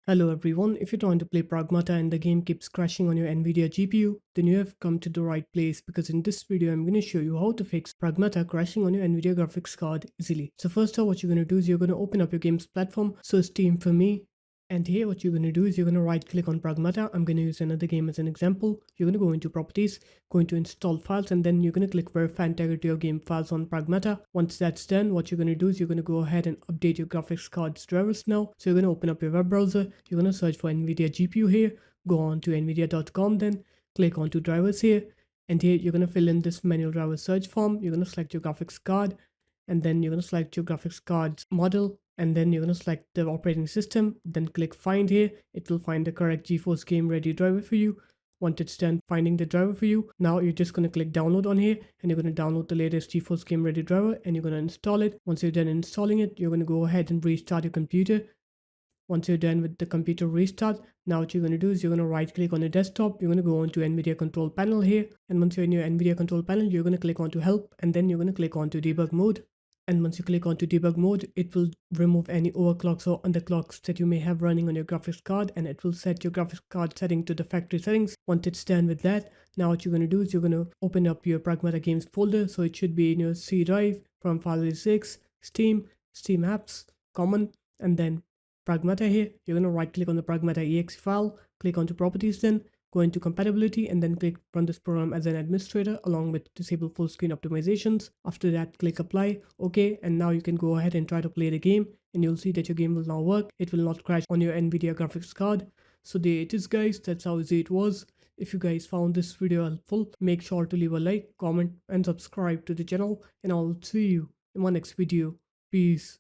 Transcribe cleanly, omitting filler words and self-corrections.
Hello everyone, if you're trying to play Pragmata and the game keeps crashing on your NVIDIA GPU, then you have come to the right place because in this video I'm going to show you how to fix Pragmata crashing on your NVIDIA graphics card easily. So first off, what you're going to do is you're going to open up your game's platform, so Steam for me. And here what you're going to do is you're going to right click on Pragmata. I'm going to use another game as an example. You're going to go into properties, going to install files, and then you're going to click verify integrity of game files on Pragmata. Once that's done, what you're going to do is you're going to go ahead and update your graphics card's drivers now. So you're going to open up your web browser. You're going to search for NVIDIA GPU here. Go on to nvidia.com, then click onto drivers here. And here you're going to fill in this manual driver search form. You're going to select your graphics card, and then you're going to select your graphics card's model, and then you're going to select the operating system, then click find here. It will find the correct GeForce game ready driver for you. Once it's done finding the driver for you, now you're just going to click download on here, and you're going to download the latest GeForce game ready driver, and you're going to install it. Once you're done installing it, you're going to go ahead and restart your computer. Once you're done with the computer restart, now what you're going to do is you're going to right click on your desktop. You're going to go onto NVIDIA control panel here, and once you're in your NVIDIA control panel, you're going to click onto help, and then you're going to click onto debug mode. And once you click onto debug mode, it will remove any overclocks or underclocks that you may have running on your graphics card, and it will set your graphics card setting to the factory settings. Once it's done with that, now what you're going to do is you're going to open up your Pragmata games folder. So it should be in your C drive from file 6, Steam, Steam apps, common, and then Pragmata here. You're going to right click on the Pragmata exe file, click onto properties, then go into compatibility, and then click run this program as an administrator along with disable full screen optimizations. After that, click apply. Okay, and now you can go ahead and try to play the game, and you'll see that your game will now work. It will not crash on your NVIDIA graphics card. So there it is, guys. That's how easy it was. If you guys found this video helpful, make sure to leave a like, comment, and subscribe to the channel, and I'll see you in my next video. Peace.